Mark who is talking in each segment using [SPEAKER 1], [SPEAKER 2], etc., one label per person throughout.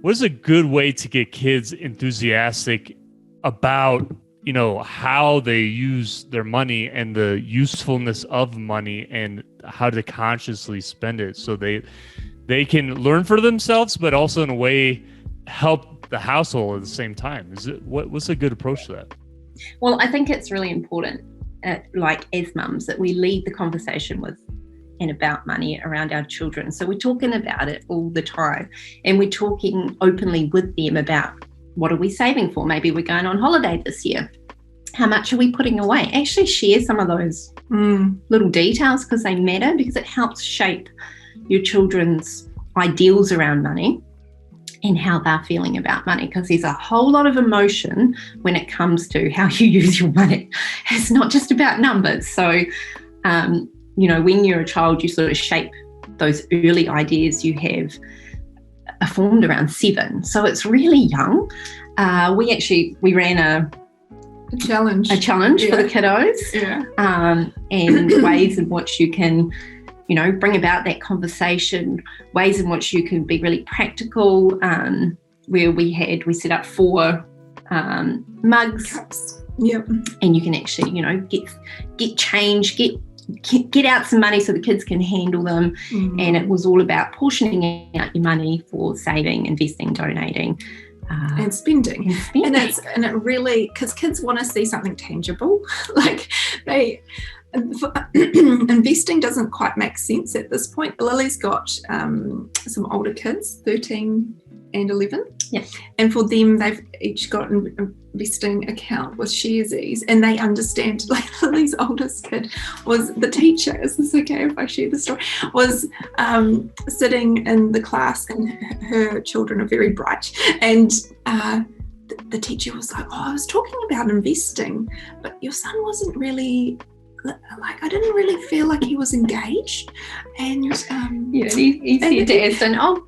[SPEAKER 1] What's a good way to get kids enthusiastic about, how they use their money and the usefulness of money and how to consciously spend it so they can learn for themselves, but also in a way help the household at the same time? What's a good approach to that?
[SPEAKER 2] Well, I think it's really important, as mums, that we lead the conversation with and about money around our children. So we're talking about it all the time, and we're talking openly with them about what are we saving for? Maybe we're going on holiday this year. How much are we putting away? Actually share some of those little details because they matter, because it helps shape your children's ideals around money and how they're feeling about money, because there's a whole lot of emotion when it comes to how you use your money. It's not just about numbers. So, when you're a child, you sort of shape those early ideas you have formed around 7. So it's really young. We ran a challenge for the kiddos, and ways in which you can, bring about that conversation, ways in which you can be really practical, where we set up 4 mugs,
[SPEAKER 3] cups. Yep.
[SPEAKER 2] And you can actually, get change, get out some money so the kids can handle them. And it was all about portioning out your money for saving, investing, donating,
[SPEAKER 3] and spending. And it really, because kids want to see something tangible. Like investing doesn't quite make sense at this point. Lily's got some older kids, 13 and 11.
[SPEAKER 2] Yeah.
[SPEAKER 3] And for them, they've each got an investing account with Sharesies, and they understand. Like Lily's oldest kid was the teacher. Is this okay if I share the story? Was sitting in the class, and her children are very bright, and the teacher was like, I was talking about investing, but your son wasn't really, I didn't really feel like he was engaged. And
[SPEAKER 2] he said to Aston, are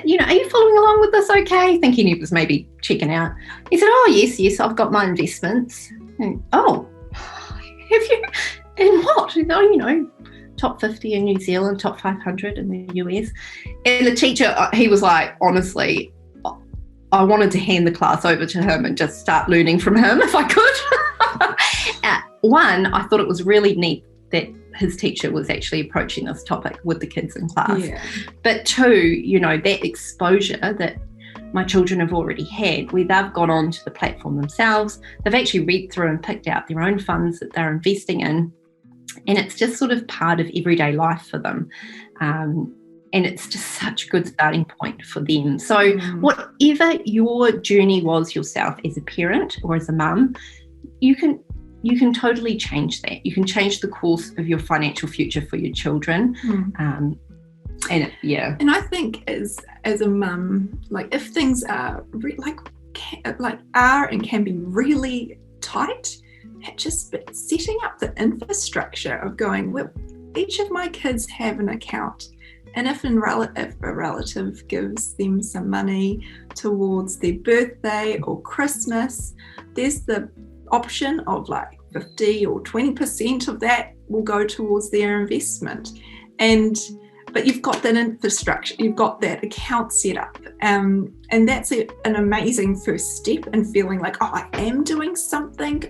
[SPEAKER 2] you following along with this okay? Thinking he was maybe checking out. He said, yes, I've got my investments. And, have you? In what? Top 50 in New Zealand, top 500 in the US. And the teacher, he was like, honestly, I wanted to hand the class over to him and just start learning from him if I could. One, I thought it was really neat that his teacher was actually approaching this topic with the kids in class. Yeah. But 2, that exposure that my children have already had, where they've gone onto the platform themselves, they've actually read through and picked out their own funds that they're investing in, and it's just sort of part of everyday life for them. And it's just such a good starting point for them. So whatever your journey was yourself as a parent or as a mum, you can totally change that. You can change the course of your financial future for your children. And
[SPEAKER 3] I think as a mum, like if things are are and can be really tight, just setting up the infrastructure of going, well, each of my kids have an account, and if a relative gives them some money towards their birthday or Christmas, there's the option of like 50 or 20% of that will go towards their investment. But you've got that infrastructure, you've got that account set up, and that's an amazing first step in feeling like, I am doing something.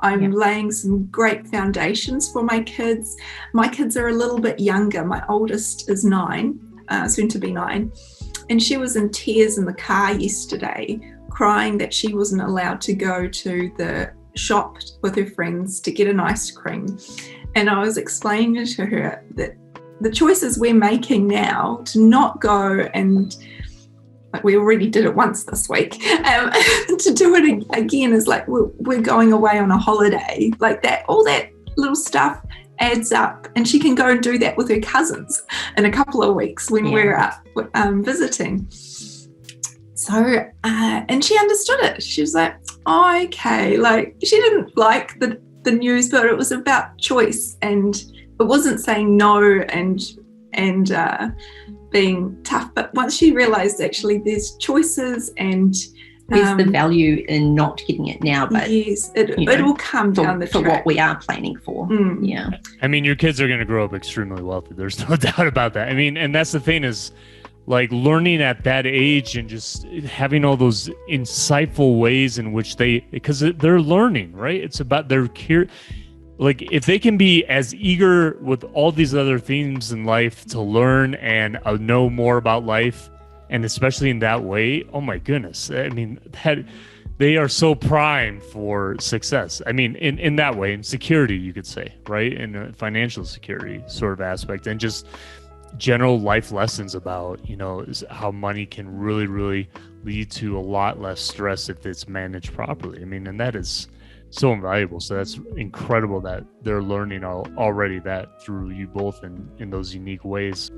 [SPEAKER 3] I'm laying some great foundations for my kids. My kids are a little bit younger. My oldest is 9, soon to be 9, and she was in tears in the car yesterday, crying that she wasn't allowed to go to the shop with her friends to get an ice cream. And I was explaining to her that the choices we're making now to not go, and like we already did it once this week, to do it again is like we're going away on a holiday, like that, all that little stuff adds up, and she can go and do that with her cousins in a couple of weeks when we're up visiting. So and she understood it. She was like, okay, like she didn't like the news, but it was about choice, and it wasn't saying no and being tough. But once she realised actually there's choices and
[SPEAKER 2] there's the value in not getting it now, but
[SPEAKER 3] yes, it will come down the track
[SPEAKER 2] for what we are planning for.
[SPEAKER 1] I mean, your kids are going to grow up extremely wealthy. There's no doubt about that. I mean, and that's the thing is, like learning at that age and just having all those insightful ways in which because they're learning, right? It's about like if they can be as eager with all these other things in life to learn and know more about life, and especially in that way, oh my goodness, I mean, that they are so primed for success. I mean, in that way, in security, you could say, right? In a financial security sort of aspect, and just general life lessons about, how money can really, really lead to a lot less stress if it's managed properly. I mean, and that is so invaluable. So that's incredible that they're learning already that through you both in those unique ways.